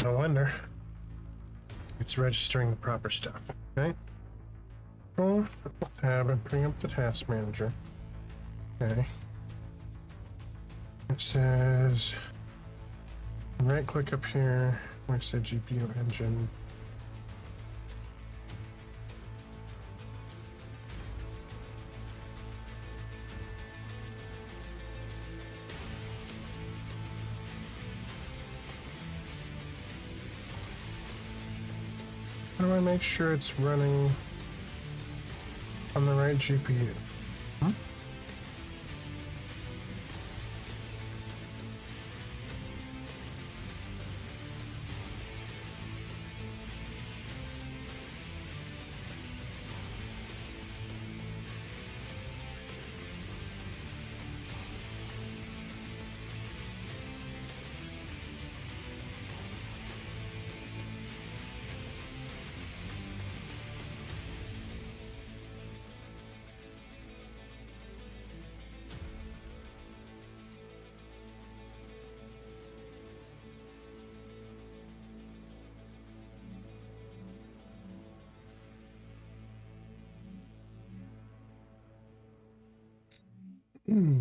No wonder. It's registering the proper stuff. Okay. Control tab and bring up the task manager. Okay. It says right click up here where it said GPU engine. How do I make sure it's running on the right GPU?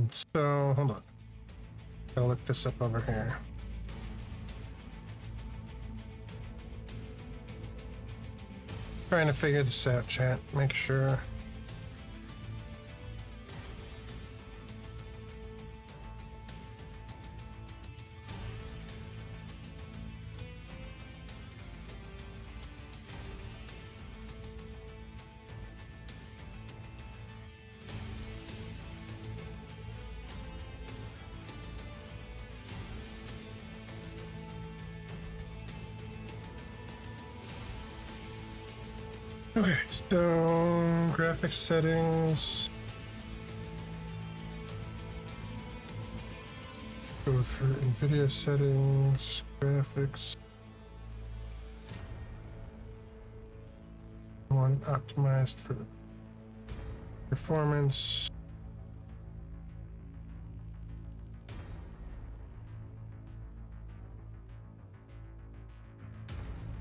So, hold on. I'll look this up over here. Trying to figure this out, chat. Make sure. Okay, so graphics settings. Go for NVIDIA settings, graphics. One optimized for performance.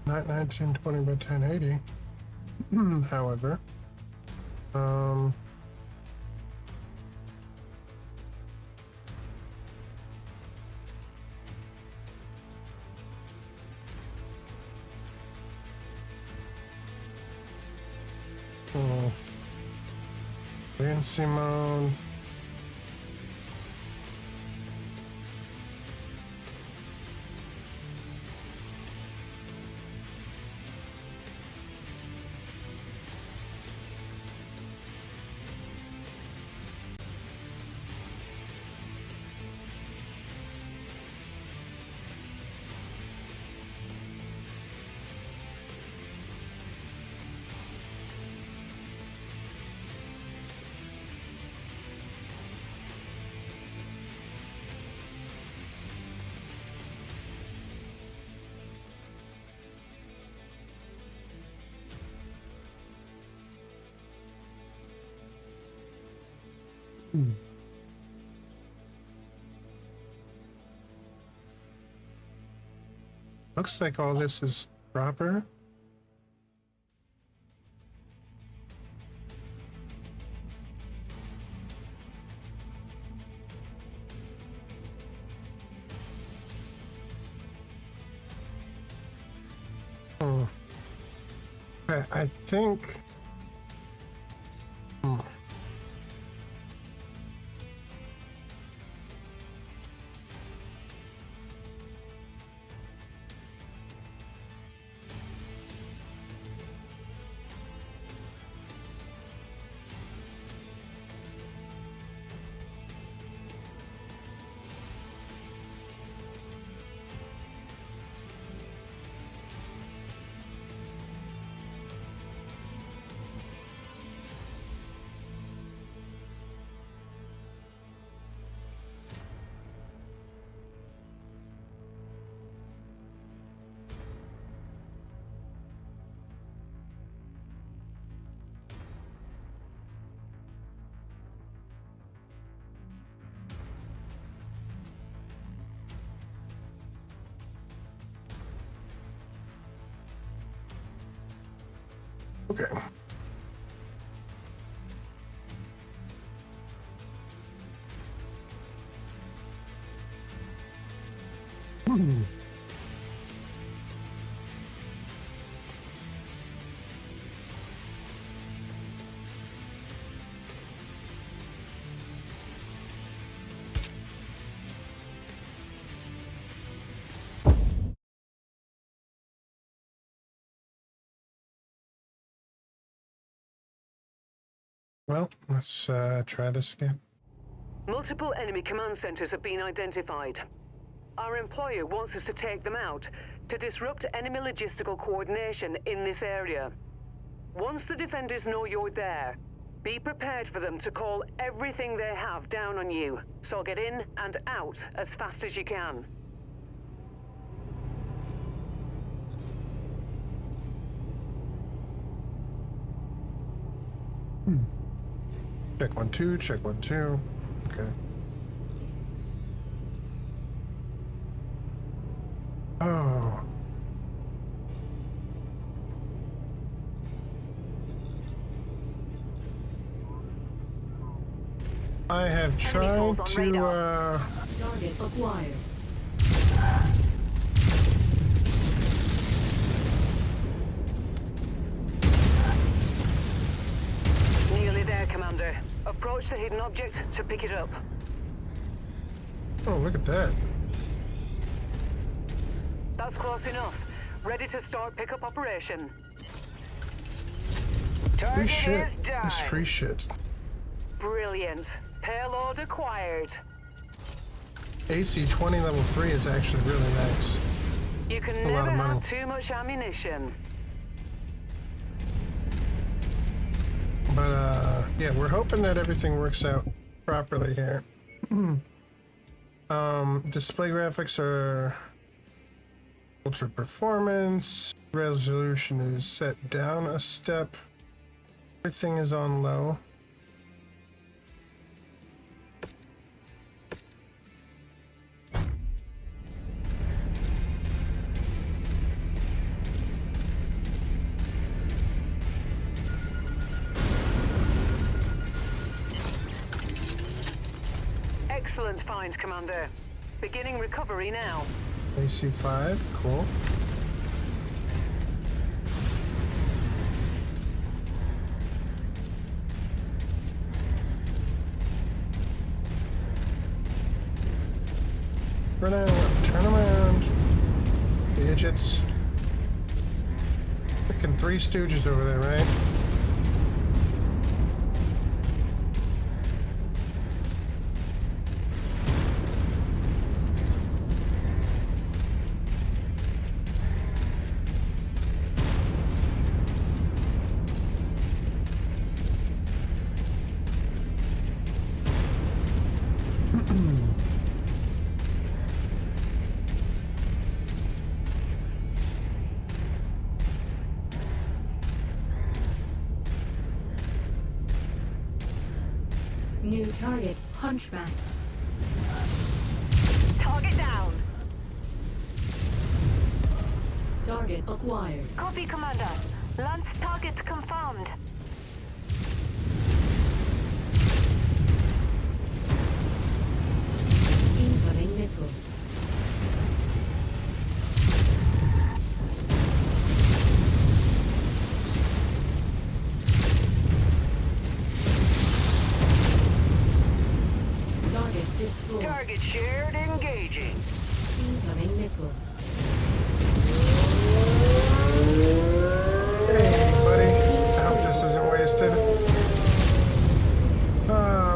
Not 1920 by 1080. However, latency mode. Looks like all this is proper. I think. Okay. Well, let's try this again. Multiple enemy command centers have been identified. Our employer wants us to take them out to disrupt enemy logistical coordination in this area. Once the defenders know you're there, be prepared for them to call everything they have down on you. So get in and out as fast as you can. Check 1 2, check 1 2. Okay. Oh. I have tried to Target acquired. Nearly there, Commander. Approach the hidden object to pick it up. Oh, look at that. That's close enough. Ready to start pickup operation. Free Target shit. is done. It's free shit. Brilliant. Payload acquired. AC-20 level 3 is actually really nice. You can A lot never of money. have too much ammunition. But yeah, we're hoping that everything works out properly here. Display graphics are ultra performance. Resolution is set down a step. Everything is on low. Excellent find, Commander. Beginning recovery now. AC-5, cool. Run out, turn around. Gadgets. Freaking Three Stooges over there, right? New target, Hunchback. Target down. Target acquired. Copy, Commander. Lance target confirmed. Incoming missile. Target destroyed. Target shared, engaging. Incoming missile. Hey, buddy. I hope this isn't wasted.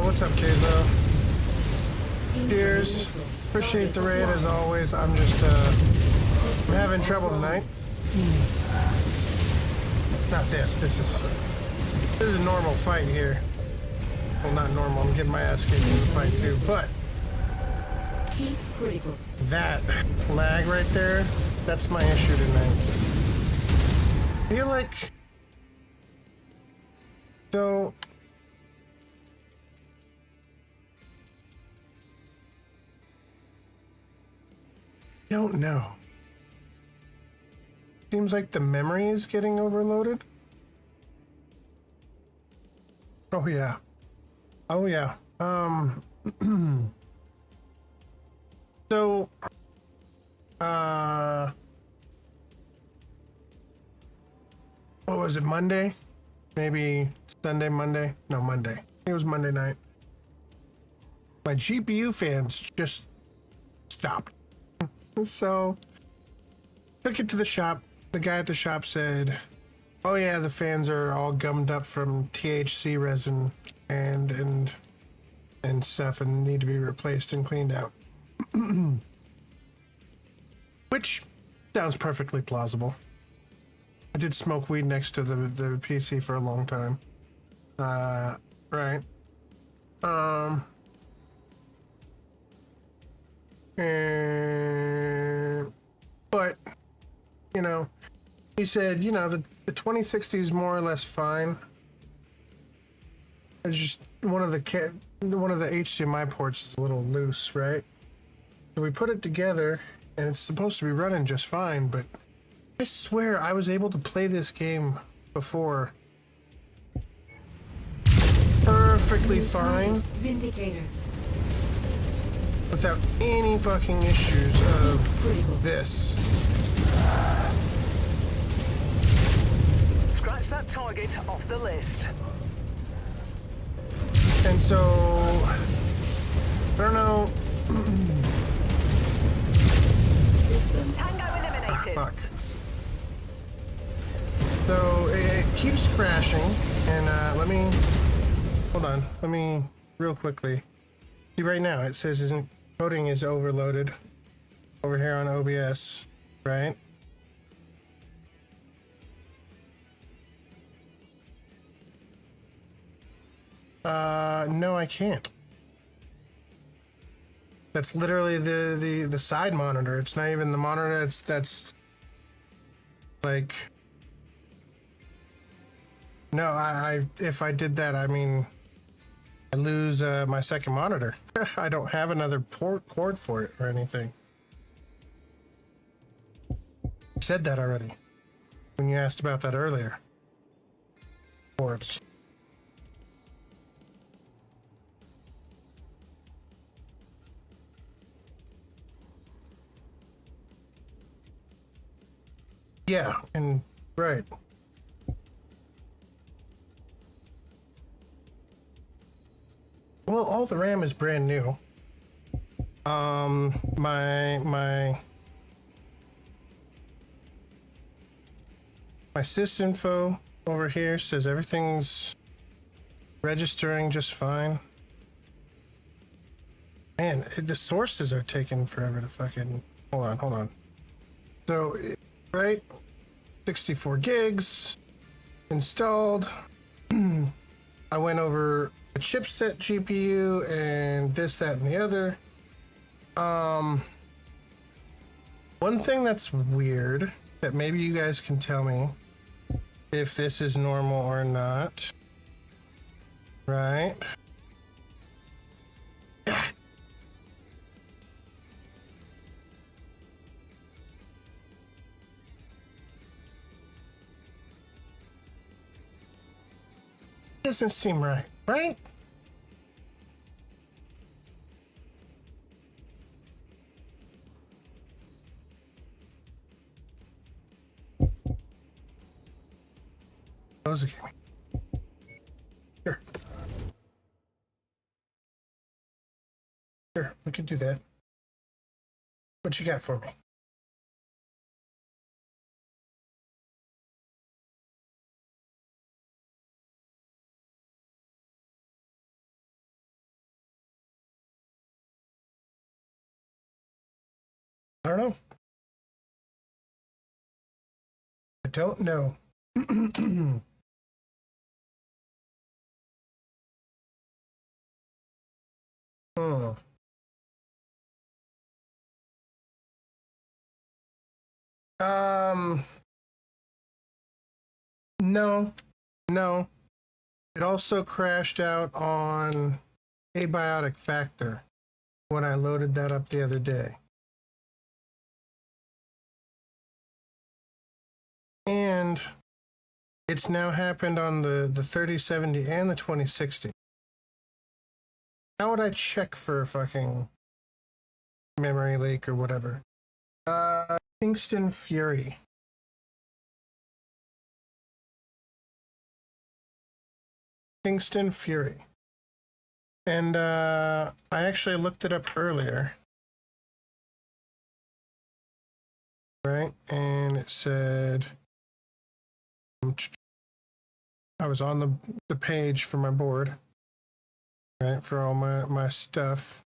What's up, Kayzo? Incoming Cheers. missile. Appreciate the Target raid as acquired. always. I'm just, I'm having trouble tonight. Not this. This is a normal fight here. Well, not normal. I'm getting my ass kicked in the fight too. But Heat critical. that lag right there, that's my issue tonight. I feel like... So... I don't know. Seems like the memory is getting overloaded. Oh yeah. Oh yeah. So what was it, Monday? Maybe Sunday, Monday? No, Monday. It was Monday night. My GPU fans just stopped. So took it to the shop. The guy at the shop said, "Oh yeah, the fans are all gummed up from THC resin and stuff and need to be replaced and cleaned out." Which sounds perfectly plausible. I did smoke weed next to the PC for a long time. Right. But, you know, he said, you know, the 2060 is more or less fine. It's just one of the HDMI ports is a little loose, right? So we put it together, and it's supposed to be running just fine, but I swear I was able to play this game before perfectly fine Vindicator. without any fucking issues of this. Scratch that target off the list. And so, I don't know. System. Tango eliminated. Fuck. So it keeps crashing, and let me hold on. Let me real quickly. See, right now it says his coding is overloaded over here on OBS, right? No, I can't. That's literally the side monitor. It's not even the monitor. That's like, no. I if I did that, I mean, I lose my second monitor. I don't have another cord for it or anything. I said that already when you asked about that earlier. Cords. Yeah, and right. Well, all the RAM is brand new. My sysinfo over here says everything's registering just fine. Man, the sources are taking forever to fucking hold on. So, right, 64 gigs installed. I went over a chipset GPU and this, that, and the other. One thing that's weird that maybe you guys can tell me if this is normal or not. Right? Doesn't seem right, right? Close the game. Sure. Sure, we could do that. What you got for me? I don't know. I don't know. Hmm. No. It also crashed out on Abiotic Factor when I loaded that up the other day. And It's now happened on the 3070 and the 2060. How would I check for a fucking memory leak or whatever? Kingston Fury. Kingston Fury. And I actually looked it up earlier. Right? And it said I was on the page for my board. Right, for all my stuff.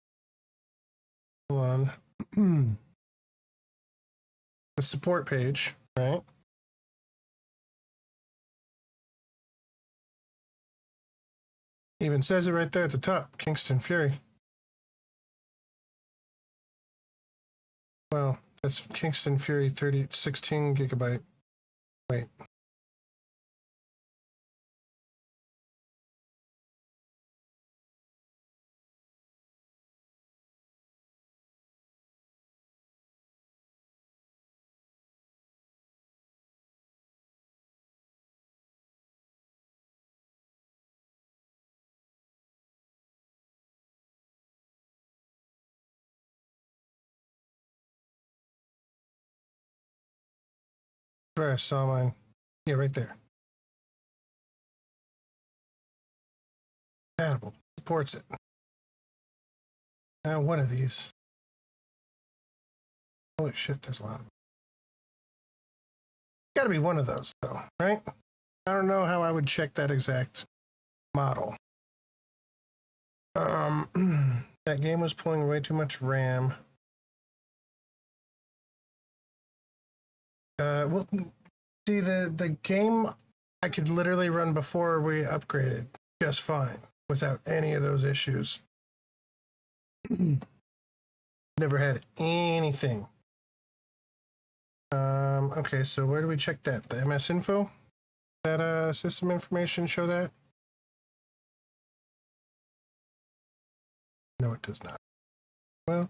Hold on. The support page, right? Even says it right there at the top, Kingston Fury. Well, that's Kingston Fury 16 gigabyte. Wait. Where I saw mine. Yeah, right there. Compatible. Supports it. Now, one of these. Holy shit, there's a lot of them. Gotta be one of those, though, right? I don't know how I would check that exact model. That game was pulling way too much RAM. Well, see, the game I could literally run before we upgraded just fine without any of those issues. Never had anything. Okay, so where do we check that? The MS info? That system information show that? No, it does not. Well,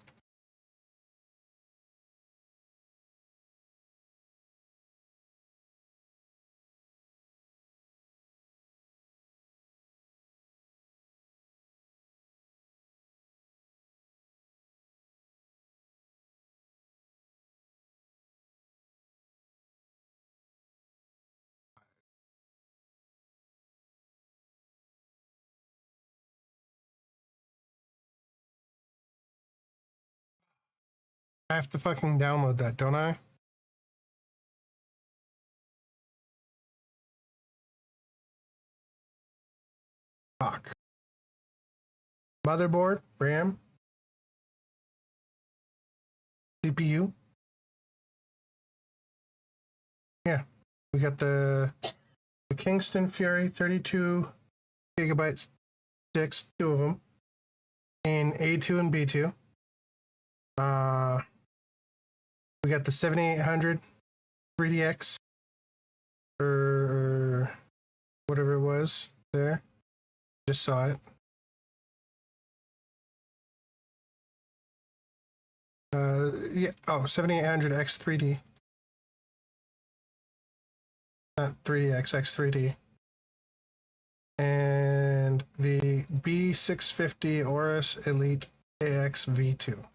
I have to fucking download that, don't I? Fuck. Motherboard, RAM, CPU. Yeah, we got the Kingston Fury 32 gigabyte sticks, two of them, in A2 and B2. We got the 7800 3DX or whatever it was there. Just saw it. Yeah. Oh, 7800 X3D. Not 3DX, X3D. And the B650 Aorus Elite AX V2.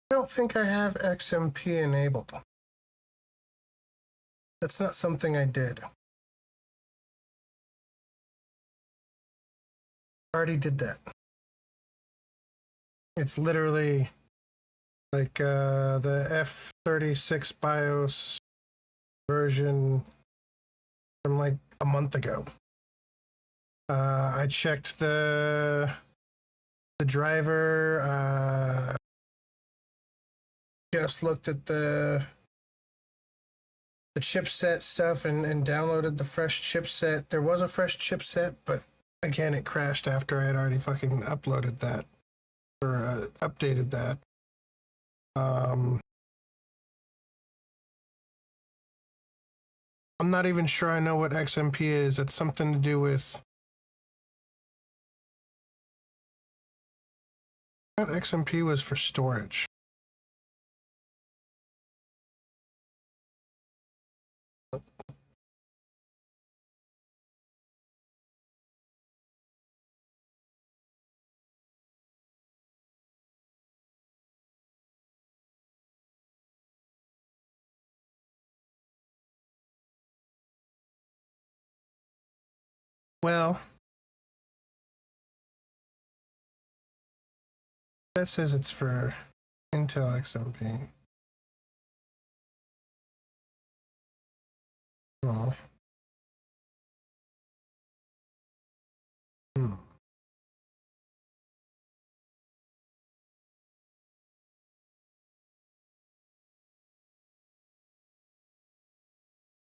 I don't think I have XMP enabled. That's not something I did. I already did that. It's literally like the F36 BIOS version from like a month ago. I checked the driver. Just looked at the the chipset stuff and downloaded the fresh chipset. There was a fresh chipset, but again, it crashed after I had already fucking uploaded that or updated that. I'm not even sure I know what XMP is. It's something to do with. I thought XMP was for storage. Well, that says it's for Intel XMP. Oh.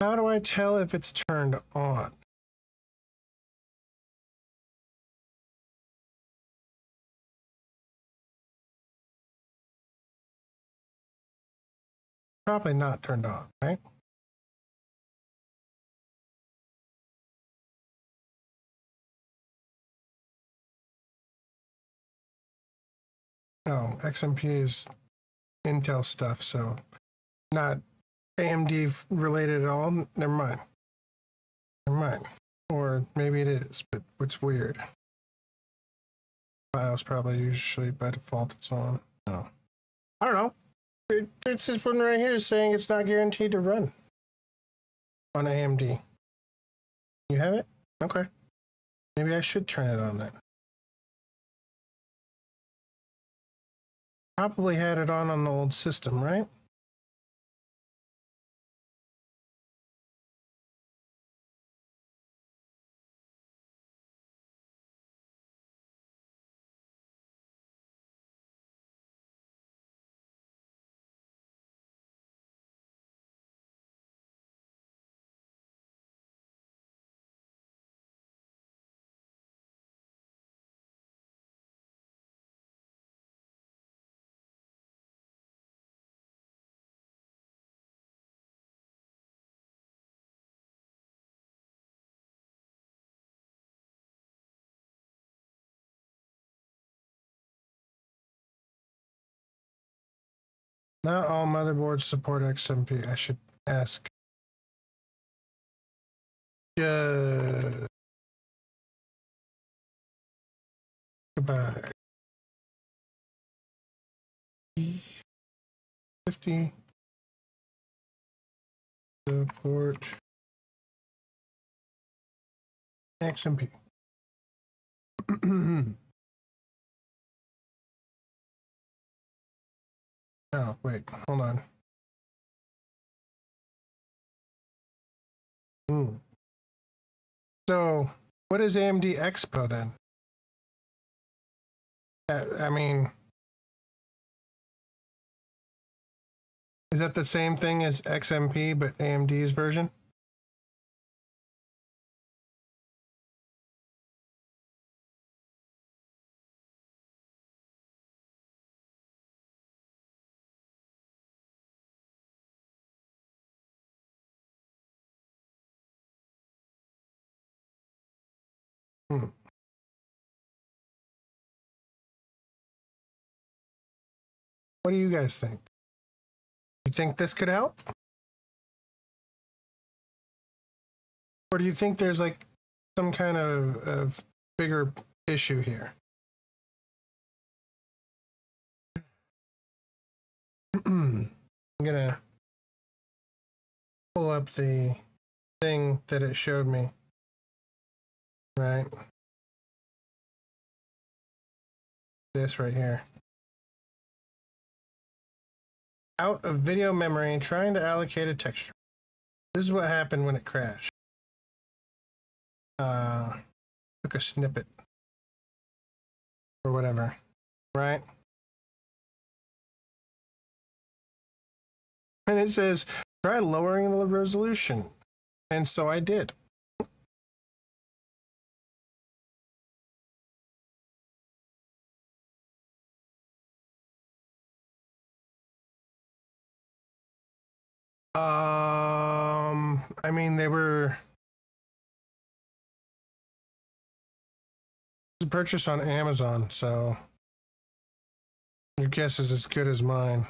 How do I tell if it's turned on? Probably not turned on, right? Oh, XMP is Intel stuff, so not AMD related at all. Never mind. Never mind. Or maybe it is, but it's weird. BIOS probably usually by default it's on. No. I don't know. It's this one right here saying it's not guaranteed to run on AMD. You have it? Okay. Maybe I should turn it on then. Probably had it on the old system, right? Not all motherboards support XMP. I should ask. Goodbye. 50 support XMP. Oh, wait, hold on. So, what is AMD Expo then? I mean, is that the same thing as XMP, but AMD's version? What do you guys think? You think this could help? Or do you think there's like some kind of bigger issue here? I'm gonna pull up the thing that it showed me. Right? This right here. Out of video memory, trying to allocate a texture. This is what happened when it crashed. Took a snippet. Or whatever. Right? And it says, try lowering the resolution. And so I did. I mean, they were purchased on Amazon, so your guess is as good as mine.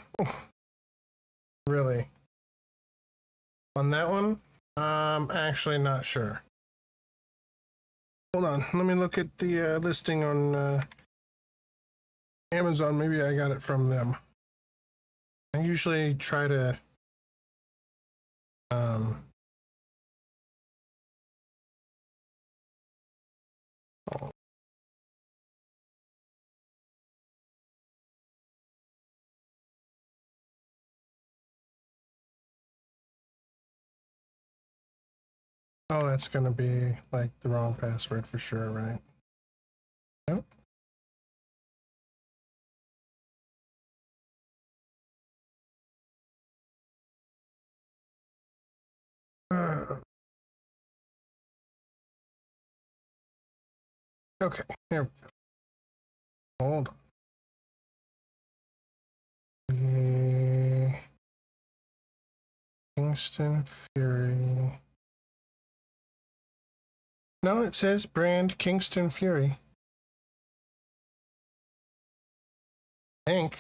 Really. On that one, I'm actually not sure. Hold on, let me look at the listing on Amazon. Maybe I got it from them. I usually try to oh, that's gonna be like the wrong password for sure, right? Nope. Okay, here. Hold on. Kingston Fury. No, it says brand Kingston Fury. Inc.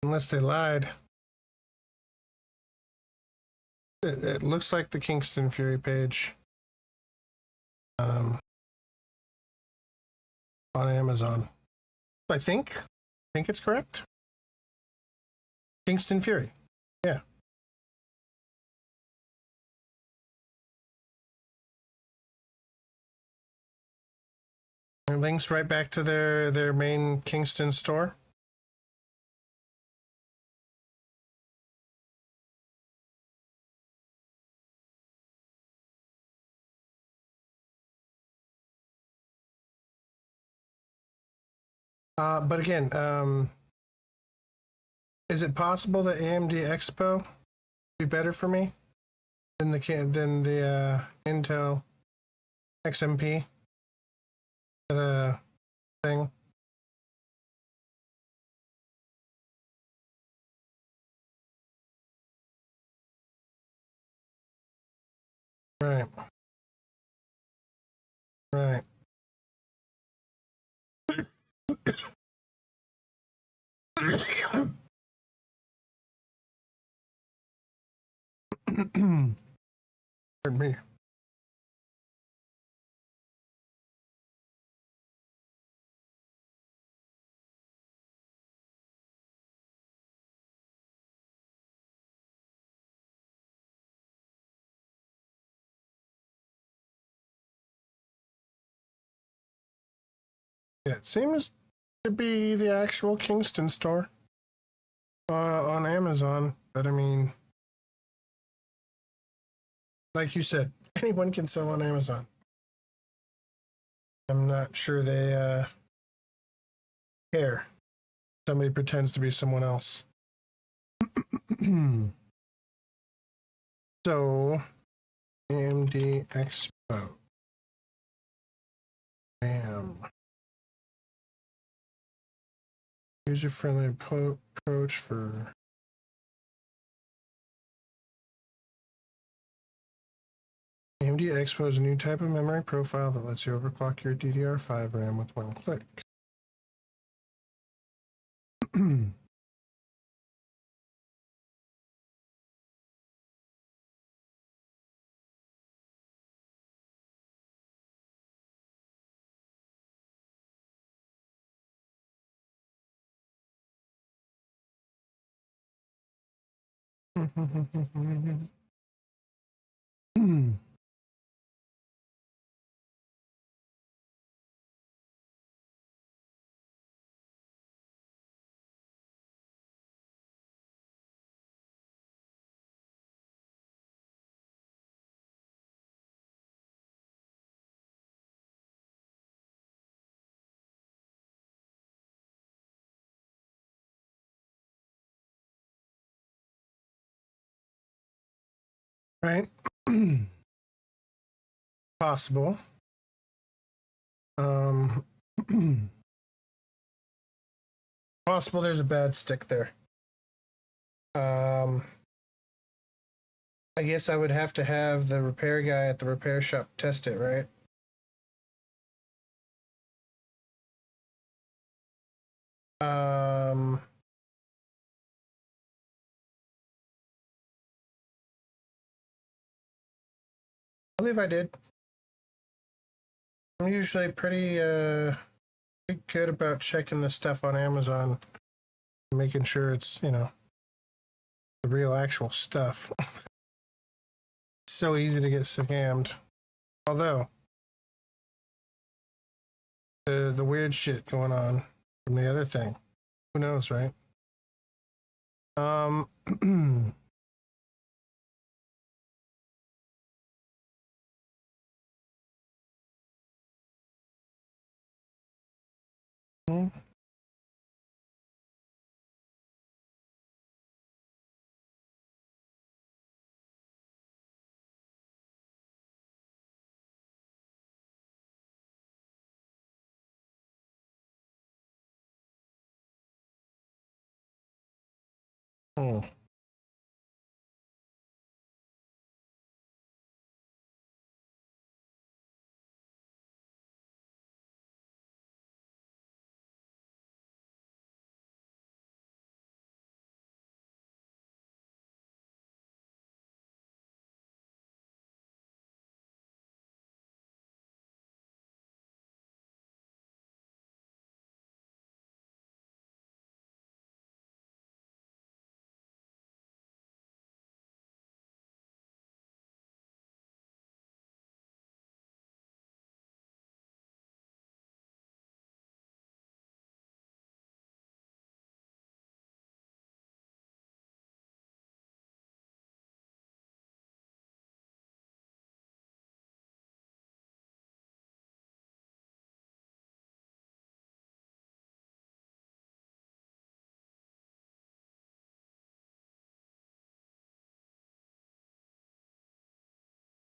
Unless they lied. It looks like the Kingston Fury page. On Amazon. I think it's correct. Kingston Fury. Yeah. And links right back to their main Kingston store. But again, is it possible that AMD Expo be better for me than the Intel XMP thing? Right. Right. Pardon me. Yeah, it seems to be the actual Kingston store on Amazon. But I mean, like you said, anyone can sell on Amazon. I'm not sure they care. Somebody pretends to be someone else. So, AMD Expo. Bam. User-friendly approach for AMD Expo is a new type of memory profile that lets you overclock your DDR5 RAM with one click. right? Possible. Um, possible there's a bad stick there. I guess I would have to have the repair guy at the repair shop test it, right? I believe I did. I'm usually pretty good about checking the stuff on Amazon, making sure it's, you know, the real actual stuff. It's so easy to get scammed. Although the weird shit going on from the other thing. Who knows, right? Hmm.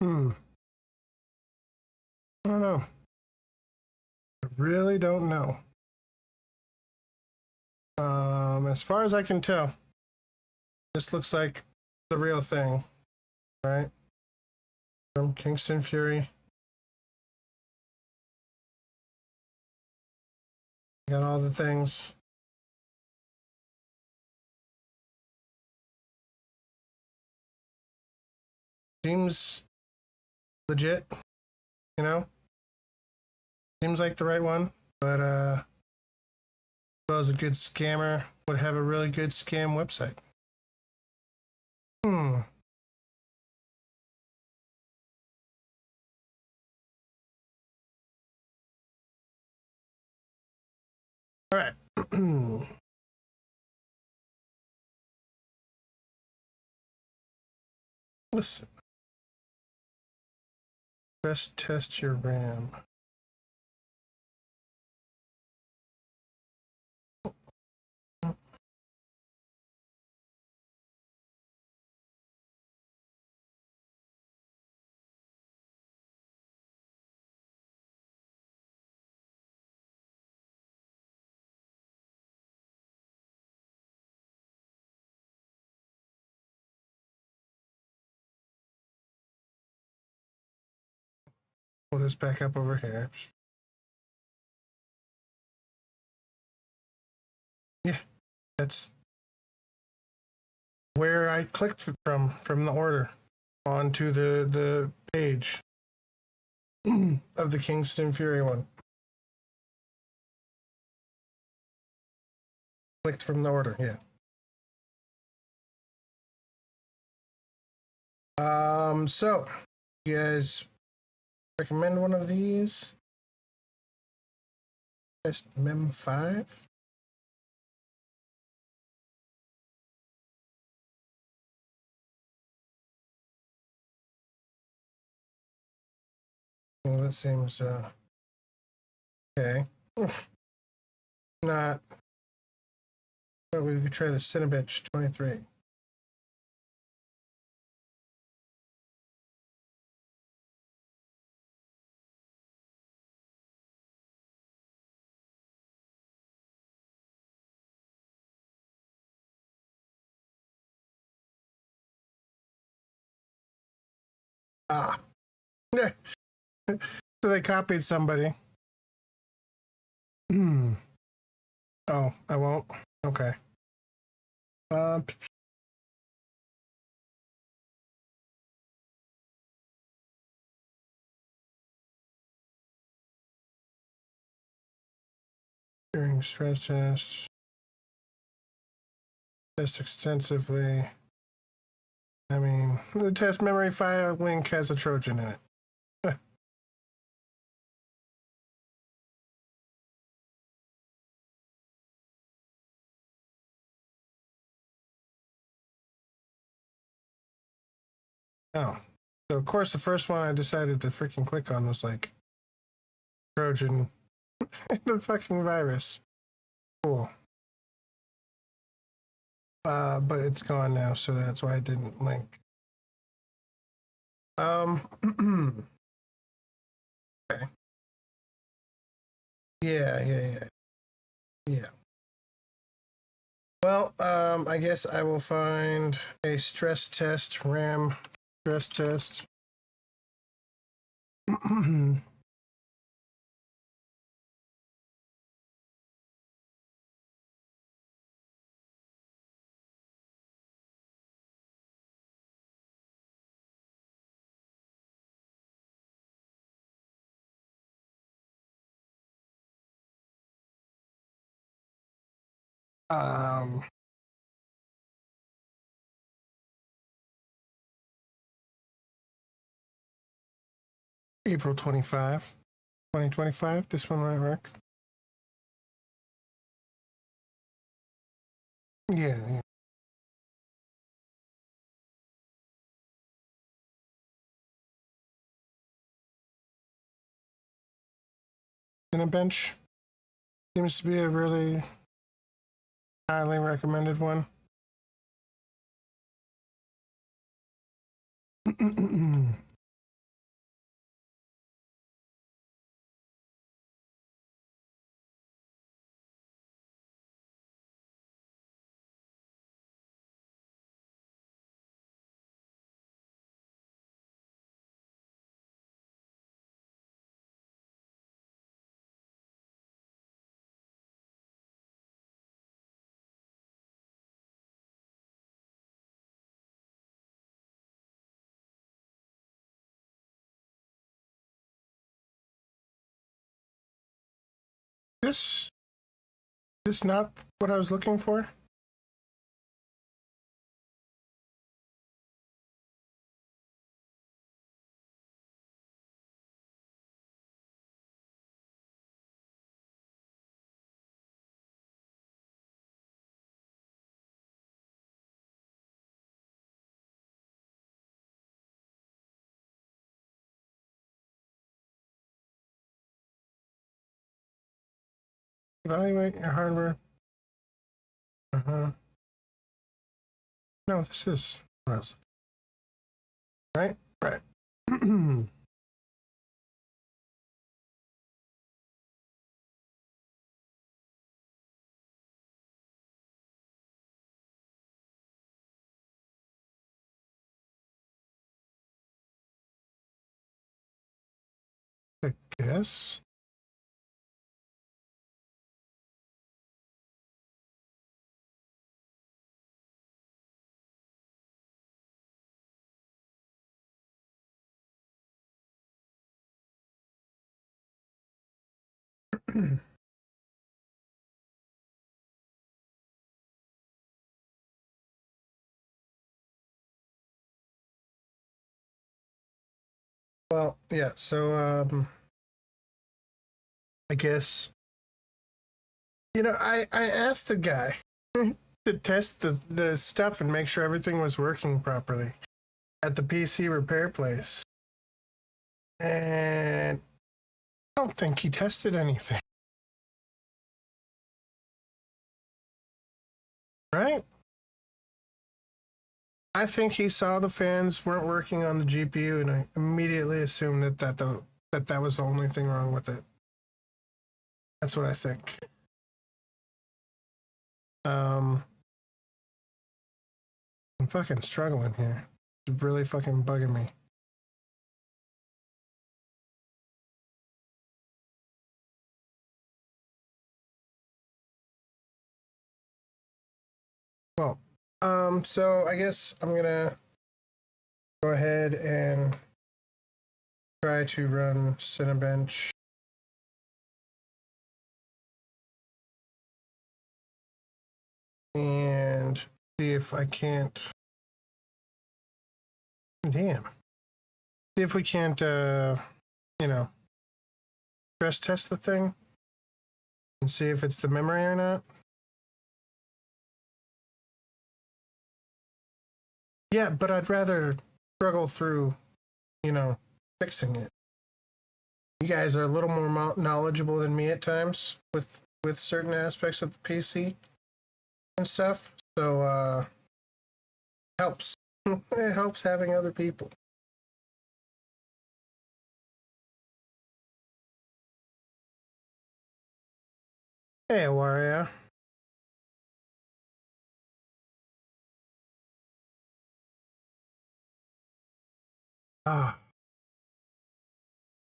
Hmm. I don't know. I really don't know. As far as I can tell, this looks like the real thing, right? From Kingston Fury. Got all the things. Seems legit, you know? Seems like the right one, but I suppose a good scammer would have a really good scam website. Hmm. All right. Listen. Stress test your RAM. Pull this back up over here. Yeah, that's where I clicked from the order onto the page of the Kingston Fury one. Clicked from the order, yeah. So you guys recommend one of these? Test Mem 5? Well, that seems okay. Not. But we could try the Cinebench 23. Ah. Yeah. So they copied somebody. Hmm. Oh, I won't. Okay. Uh, during stress tests, test extensively. I mean, the test memory file link has a Trojan in it. Oh. So, of course, the first one I decided to freaking click on was like Trojan and the fucking virus. Cool. But it's gone now, so that's why I didn't link. Okay. Yeah. Well, I guess I will find a stress test, RAM stress test. um, April 25, 2025. This one might work. Yeah. Cinebench seems to be a really highly recommended one. This this not what I was looking for? Evaluate your hardware. Uh-huh. No, this is what else? Right? Right. I guess. Well, yeah, so I guess I asked the guy to test the stuff and make sure everything was working properly at the PC repair place. And I don't think he tested anything. Right? I think he saw the fans weren't working on the GPU, and I immediately assumed that was the only thing wrong with it. That's what I think. I'm fucking struggling here. It's really fucking bugging me. Well, so I guess I'm gonna go ahead and try to run Cinebench. And see if I can't. Damn. See if we can't, stress test the thing and see if it's the memory or not. Yeah, but I'd rather struggle through, fixing it. You guys are a little more knowledgeable than me at times with certain aspects of the PC and stuff. So, helps. It helps having other people. Hey, Awaria.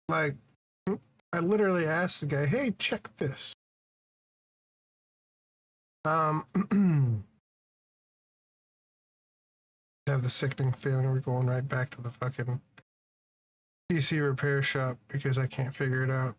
Like, I literally asked the guy, hey, check this. I have the sickening feeling we're going right back to the fucking PC repair shop because I can't figure it out.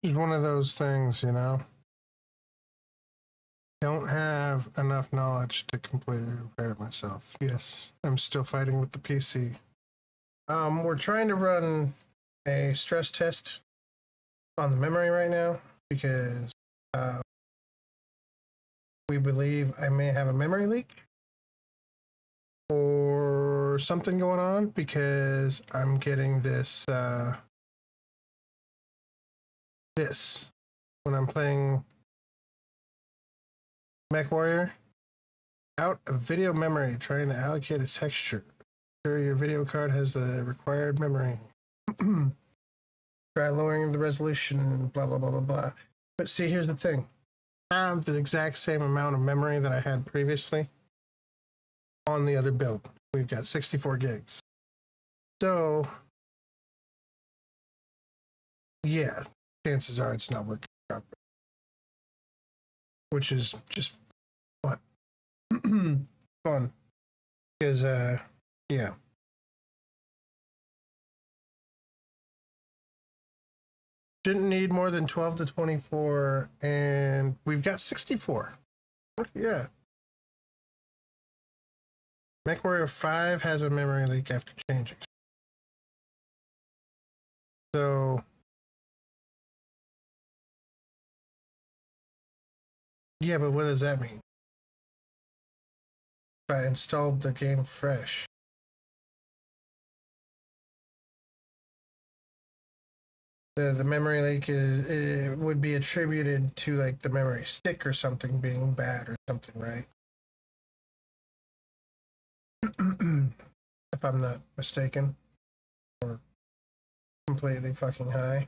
It's one of those things, Don't have enough knowledge to completely repair it myself. Yes, I'm still fighting with the PC. We're trying to run a stress test on the memory right now because we believe I may have a memory leak or something going on because I'm getting this when I'm playing MechWarrior out of video memory trying to allocate a texture. Sure, your video card has the required memory. Try lowering the resolution, blah, blah, blah, blah, blah. But see, here's the thing. I have the exact same amount of memory that I had previously on the other build. We've got 64 gigs. So, yeah, chances are it's not working properly. Which is just fun. Fun. Because, yeah. Didn't need more than 12 to 24, and we've got 64. Yeah. MechWarrior 5 has a memory leak after changing. So, yeah, but what does that mean? If I installed the game fresh. The memory leak it would be attributed to like the memory stick or something being bad or something, right? If I'm not mistaken, or completely fucking high.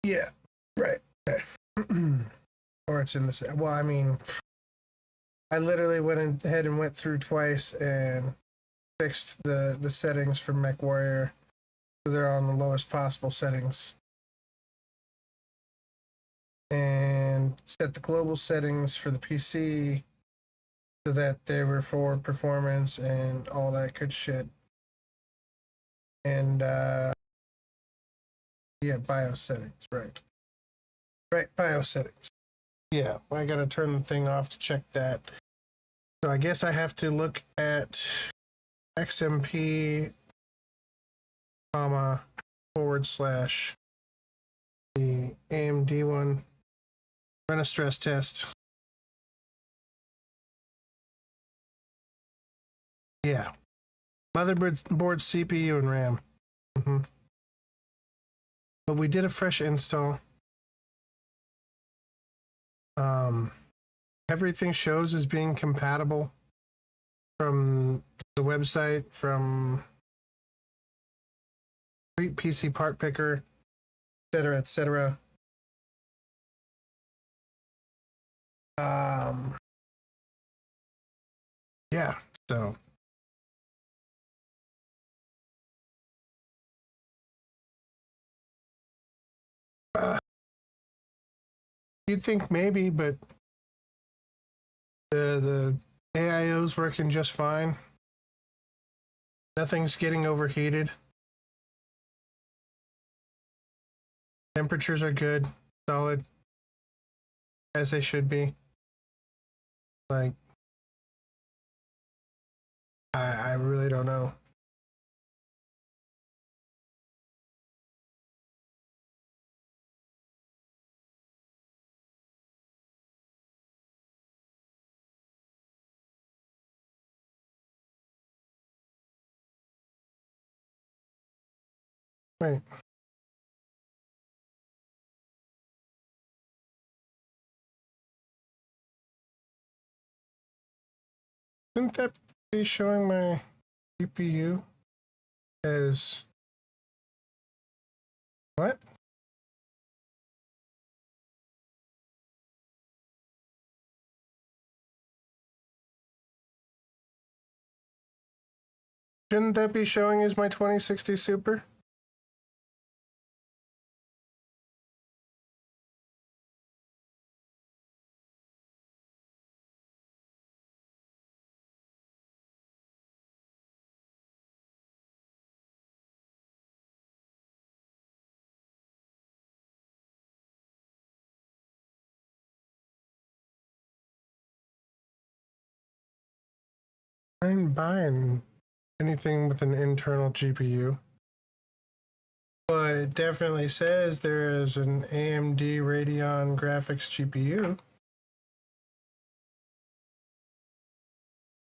Yeah, right. Or it's in the well, I mean, I literally went ahead and went through twice and fixed the settings for MechWarrior. They're on the lowest possible settings. And set the global settings for the PC so that they were for performance and all that good shit. And, yeah, BIOS settings, right. Right, BIOS settings. Yeah, I gotta turn the thing off to check that. So I guess I have to look at XMP, comma, / the AMD one. Run a stress test. Yeah. Motherboard, CPU, and RAM. But we did a fresh install. Everything shows as being compatible from the website, from PC Part Picker. cetera, et cetera. Yeah, so uh, you'd think maybe, but the AIO's working just fine. Nothing's getting overheated. Temperatures are good, solid, as they should be. Like, I really don't know. Wait. Shouldn't that be showing my GPU as what? Shouldn't that be showing as my 2060 Super? I ain't buying anything with an internal GPU. But it definitely says there is an AMD Radeon graphics GPU. I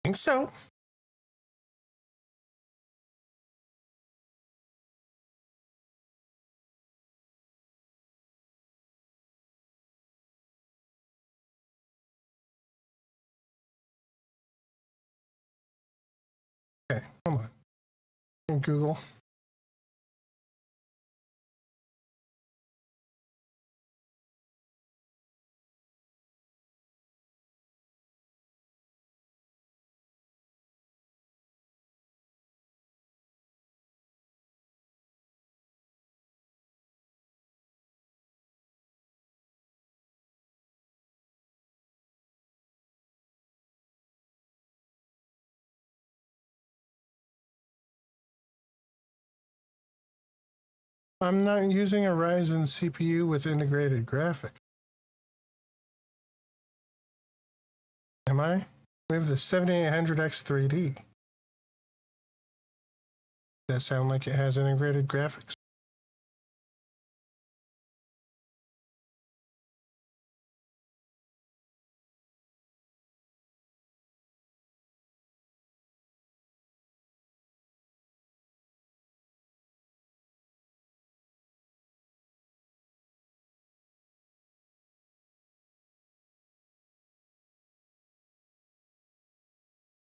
think so. Okay, hold on. Google. I'm not using a Ryzen CPU with integrated graphics. Am I? We have the 7800X3D. Does that sound like it has integrated graphics?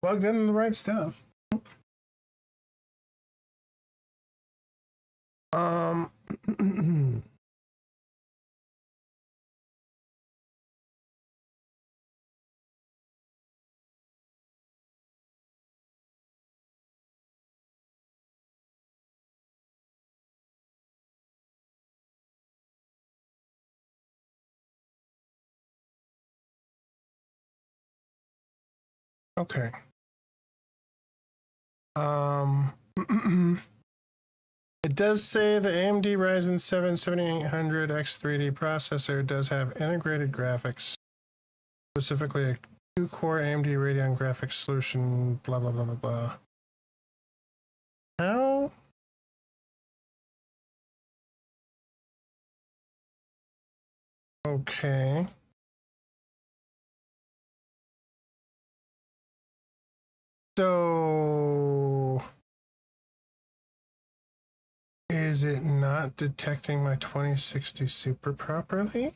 Plugged in the right stuff. Um. Okay. Um. It does say the AMD Ryzen 7 7800X3D processor does have integrated graphics, specifically a 2-core AMD Radeon graphics solution, blah, blah, blah, blah, blah. How? Okay. So, is it not detecting my 2060 Super properly?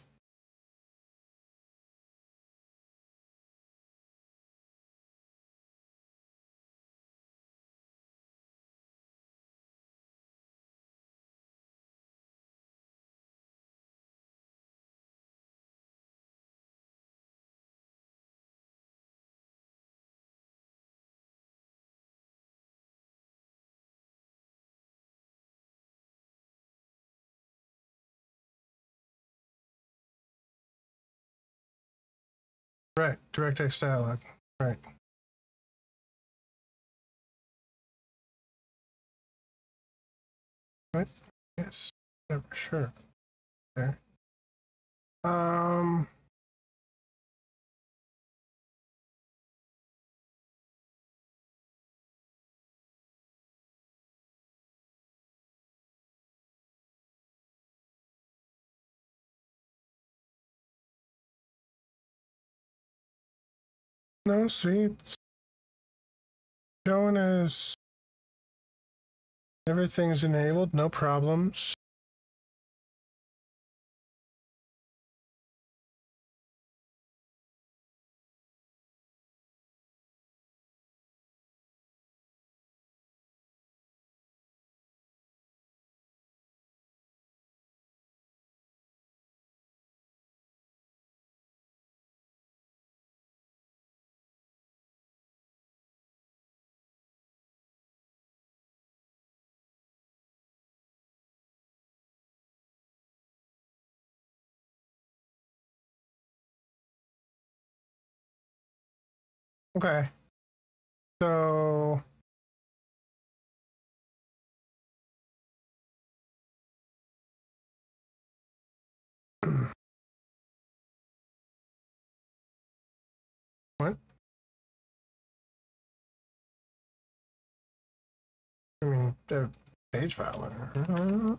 Right. DirectX dialog. Right. Right. Yes. Whatever. Sure. There. Um. No, see, it's showing as everything's enabled, no problems. Okay. So what? I mean, the page file.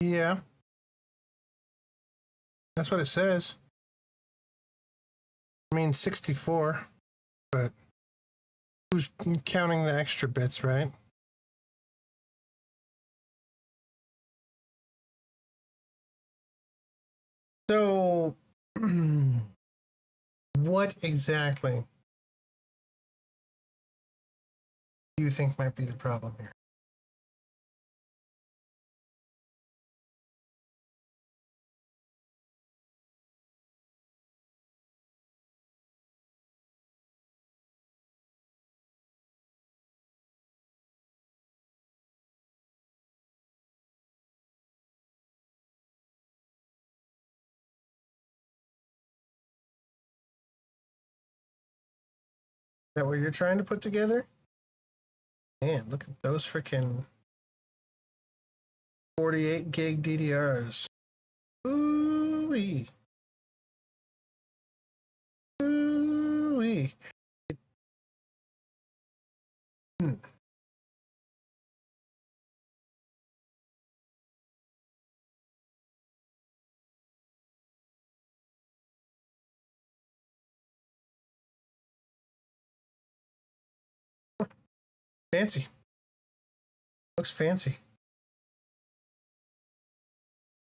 Yeah, that's what it says. I mean, 64, but who's counting the extra bits, right? So, what exactly do you think might be the problem here? Is that what you're trying to put together? Man, look at those freaking 48 gig DDRs. Ooh-wee. Ooh-wee. Hmm. Fancy. Looks fancy.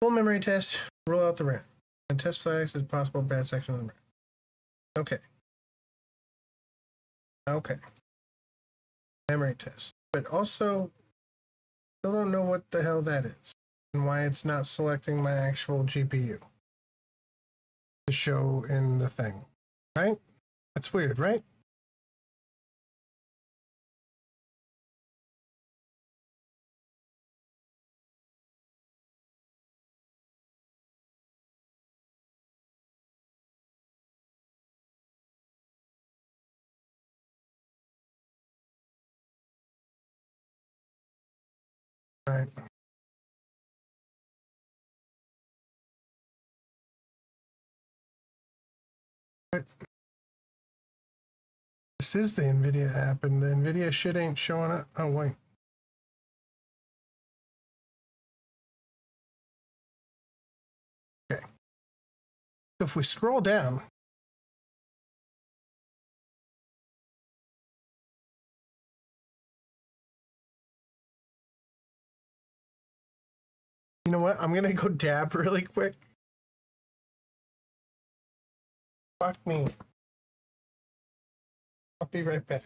Full memory test. Roll out the RAM. And test flags as possible bad section of the RAM. Okay. Okay. Memory test. But also, still don't know what the hell that is and why it's not selecting my actual GPU to show in the thing. Right? That's weird, right? Right. But this is the NVIDIA app, and the NVIDIA shit ain't showing up. Oh, wait. Okay. So if we scroll down, you know what? what? I'm gonna go dab really quick. Fuck me. I'll be right back.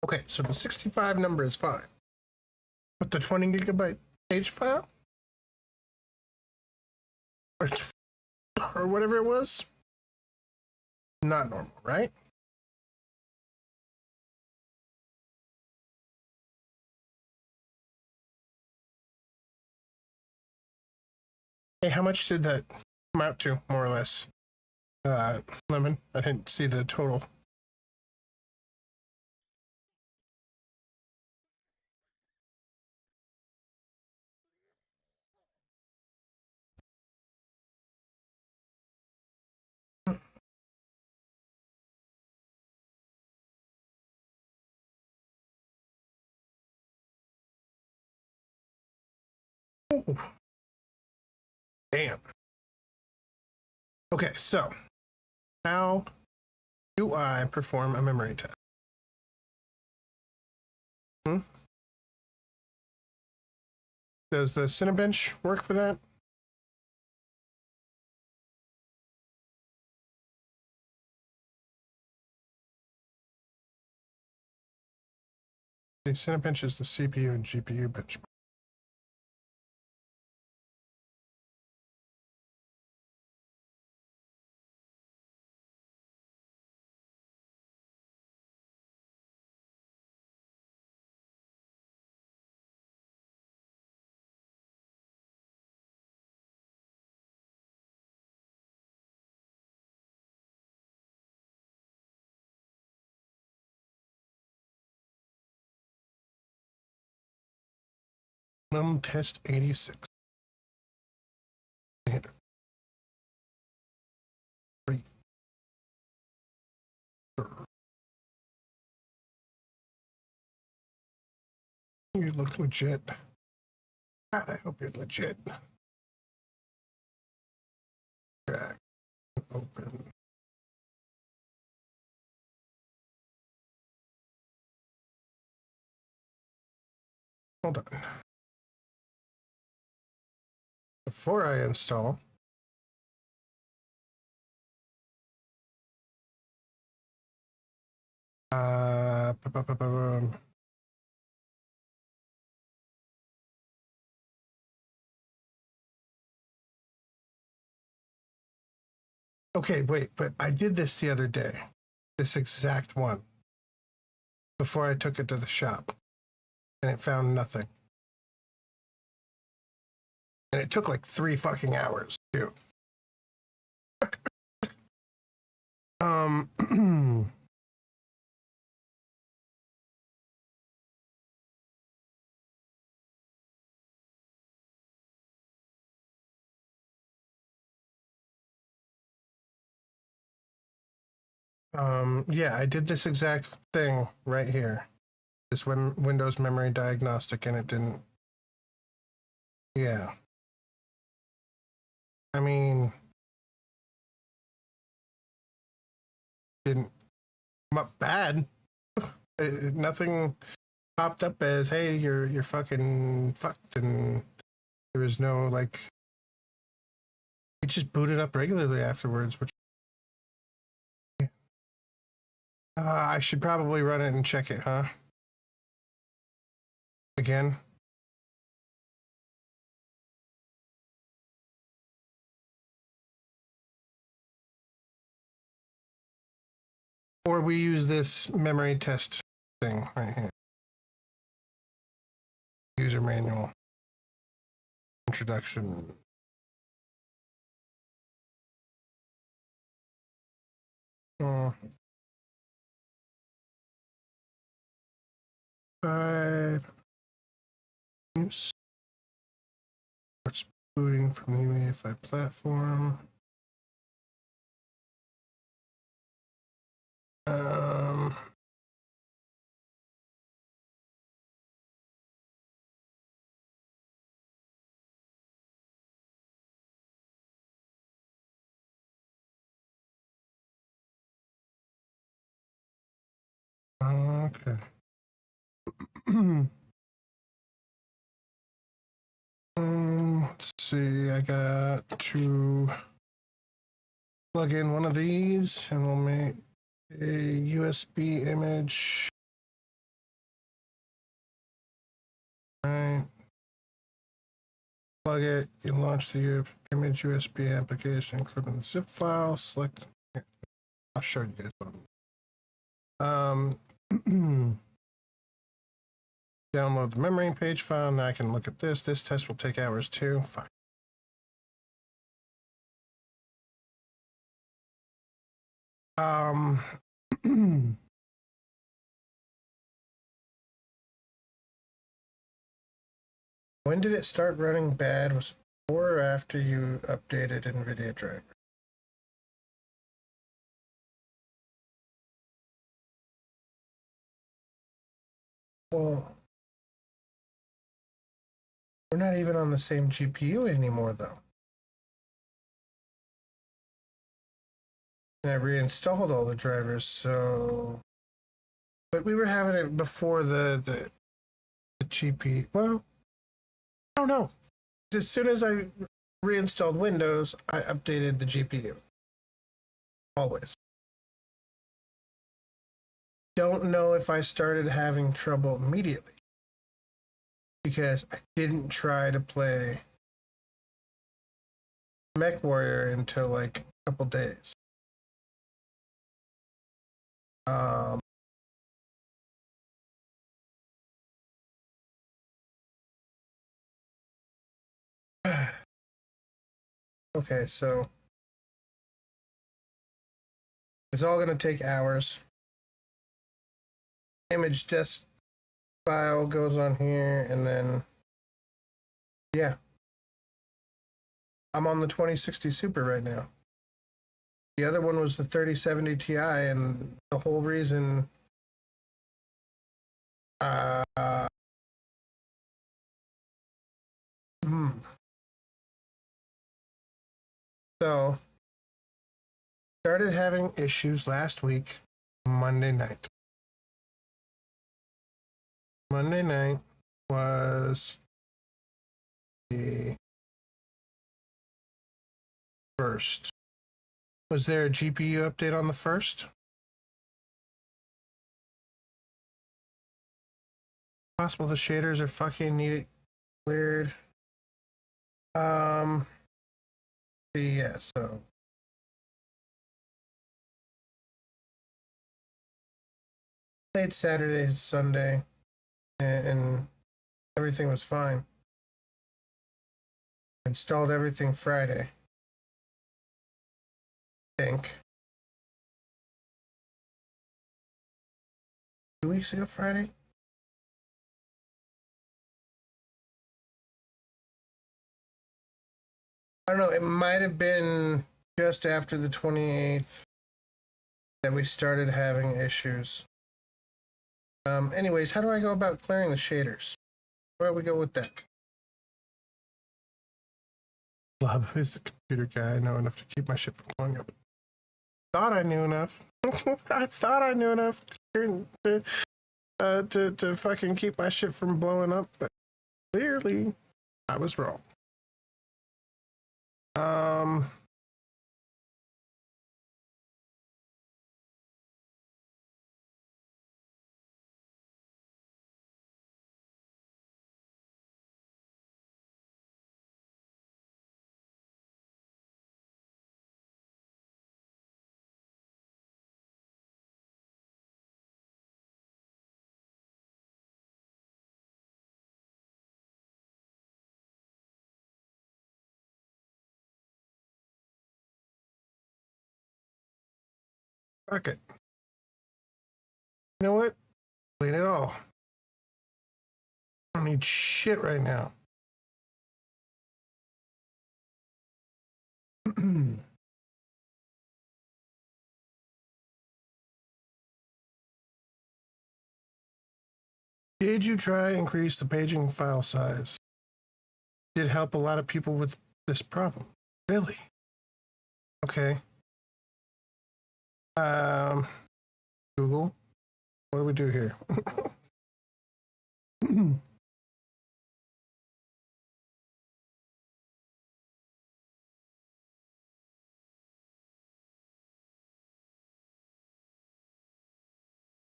Okay, so the 65 number is fine. But the 20 gigabyte page file? Or, or whatever it was? Not normal, right? Hey, how much did that come out to, more or less? Lemon, I didn't see the total. Ooh. Damn. Okay, so how do I perform a memory test? Does the Cinebench work for that? The Cinebench is the CPU and GPU benchmark. Test 86. You look legit. God, I hope you're legit. Drag, open. Hold on. Before I install, uh, okay, wait, but I did this the other day. This exact one. Before I took it to the shop. And it found nothing. And it took like 3 fucking hours, too. Yeah, I did this exact thing right here. This Windows memory diagnostic, and it didn't. Yeah. I mean, didn't come up bad. Nothing popped up as, hey, you're fucking fucked, and there was no like. It just booted up regularly afterwards, which I should probably run it and check it, huh? Again. Or we use this memory test thing right here. User manual. Introduction. Oh. Use. Starts booting from the UEFI platform. Okay. Let's see. I got to plug in one of these, and we'll make a USB image. All right. Plug it. You launch the image USB application. Click on the zip file. Select. I'll show you guys what I'm. Download the memory page file. Now I can look at this. This test will take hours too. Fine. When did it start running bad? Was it before or after you updated NVIDIA driver? Well, we're not even on the same GPU anymore, though. And I reinstalled all the drivers, so. But we were having it before the GPU. Well, I don't know. As soon as I reinstalled Windows, I updated the GPU. Always. Don't know if I started having trouble immediately, because I didn't try to play MechWarrior until like a couple days. Okay, so it's all going to take hours. Image test file goes on here, and then yeah, I'm on the 2060 Super right now. The other one was the 3070 Ti, and the whole reason so started having issues last week, Monday night. Monday night was the first. Was there a GPU update on the first? Possible the shaders are fucking needed cleared. Yeah, so played Saturday and Sunday, and everything was fine. Installed everything Friday, I think. 2 weeks ago Friday? I don't know, it might have been just after the 28th that we started having issues. Anyways, how do I go about clearing the shaders? Where do we go with that? Blob is a computer guy. I know enough to keep my shit from blowing up. Thought I knew enough. I thought I knew enough to fucking keep my shit from blowing up, but clearly I was wrong. Fuck it. You know what? Clean it all. I don't need shit right now. Did you try increase the paging file size? Did help a lot of people with this problem. Really? Okay. Google, what do we do here?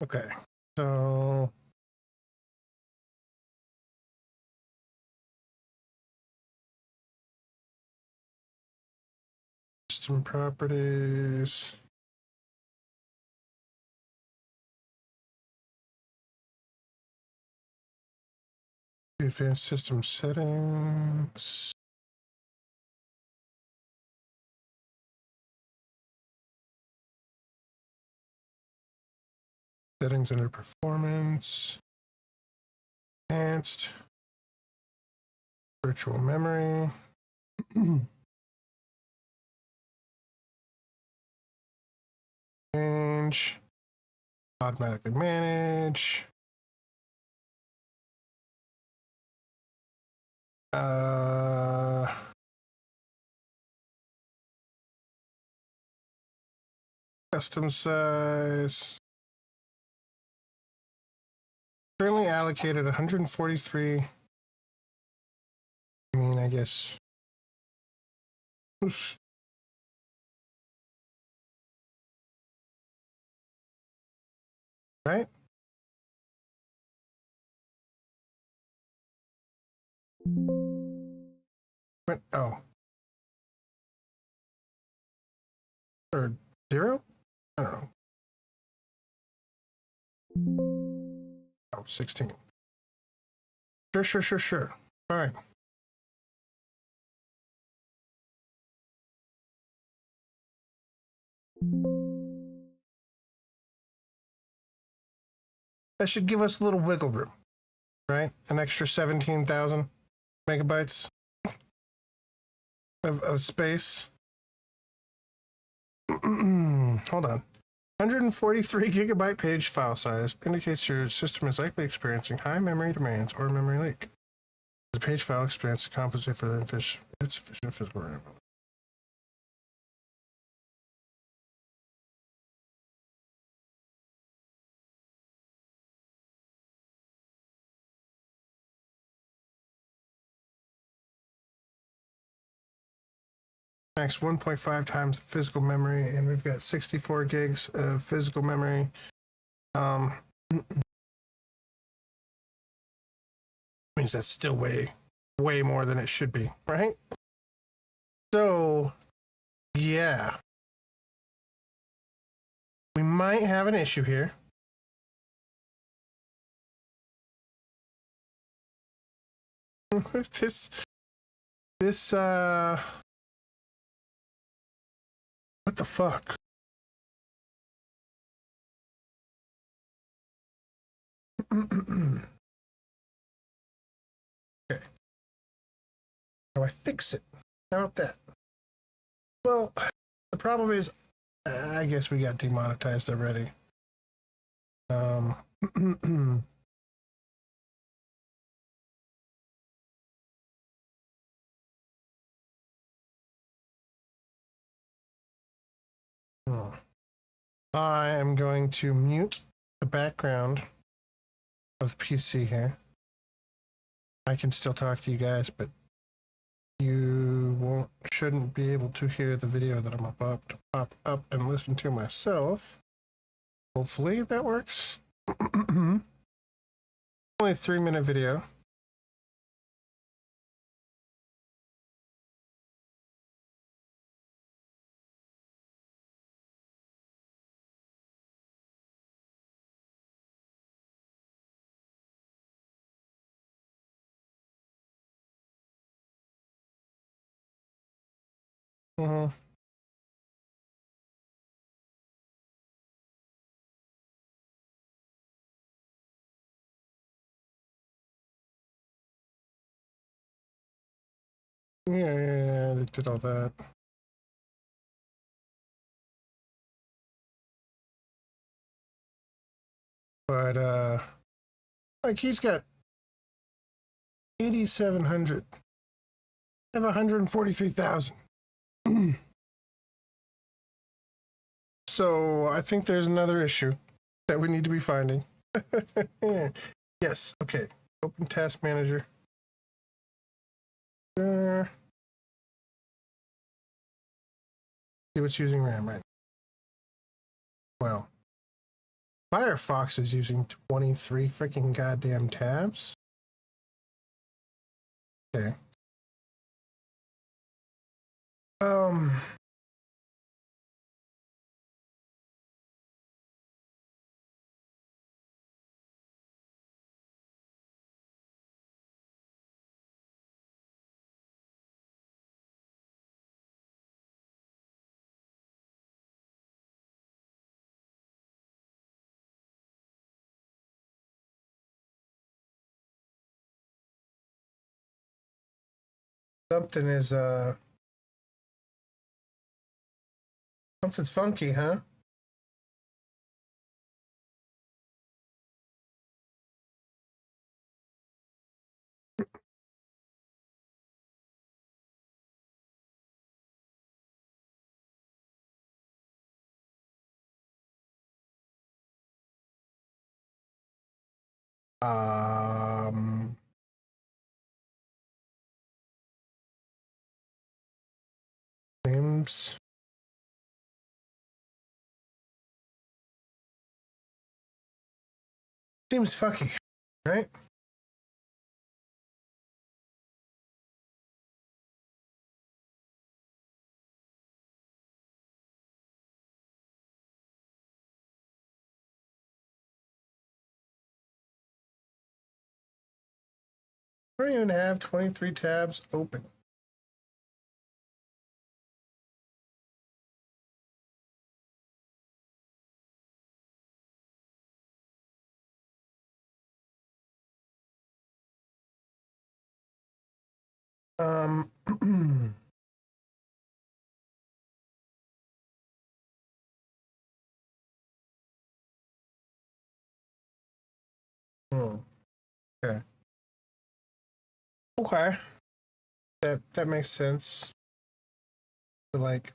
Okay, so system properties. Advanced system settings. Settings under performance. Advanced. Virtual memory. Change. Automatically manage. Custom size. Currently allocated 143. I mean, I guess. Oof. Right? What? Oh. Or 0? I don't know. Oh, 16. Sure. Fine. That should give us a little wiggle room, right? An extra 17,000 megabytes of space. Hold on. 143 gigabyte page file size indicates your system is likely experiencing high memory demands or memory leak. The page file experience to compensate for the insufficient physical RAM. Max 1.5 times physical memory, and we've got 64 gigs of physical memory. Means that's still way more than it should be, right? So, yeah. We might have an issue here. This, what the fuck? Okay. How do I fix it? How about that? Well, the problem is, I guess we got demonetized already. I am going to mute the background of the PC here. I can still talk to you guys, but you shouldn't be able to hear the video that I'm about to pop up and listen to myself. Hopefully that works. Only a 3-minute video. Mm-hmm. Yeah, I did all that. But like he's got 8,700. I have 143,000. So I think there's another issue that we need to be finding. Yes. Okay. Open Task Manager. See what's using RAM right now. Well, Firefox is using 23 freaking goddamn tabs. Okay. Something's funky, huh? Um, Names. Seems funky, right? I don't even have 23 tabs open. Um, okay. Okay. That makes sense. Like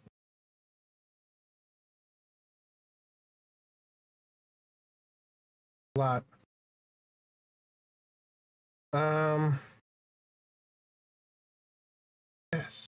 a lot. Um, yes.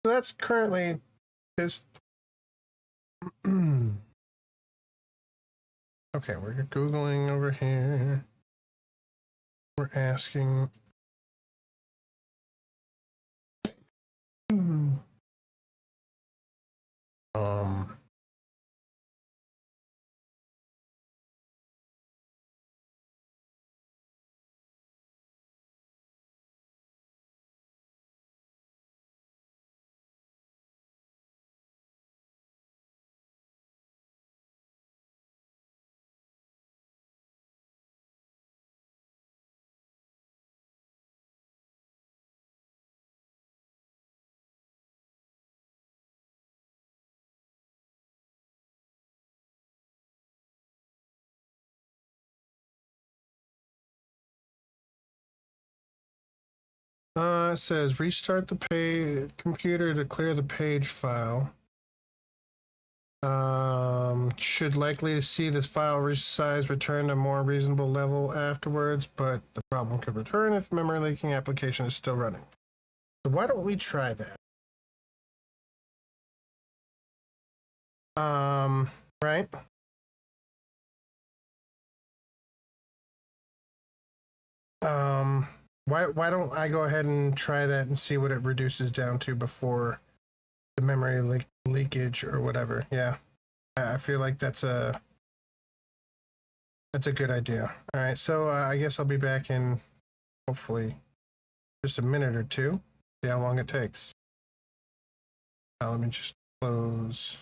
So that's currently just okay. We're Googling over here. We're asking. Um, It says restart the computer to clear the page file. Should likely see this file size return to a more reasonable level afterwards, but the problem could return if the memory leaking application is still running. So why don't we try that? Right? Why don't I go ahead and try that and see what it reduces down to before the memory leakage or whatever. Yeah. I feel like that's a good idea. All right, so I guess I'll be back in hopefully just a minute or two. See how long it takes. Let me just close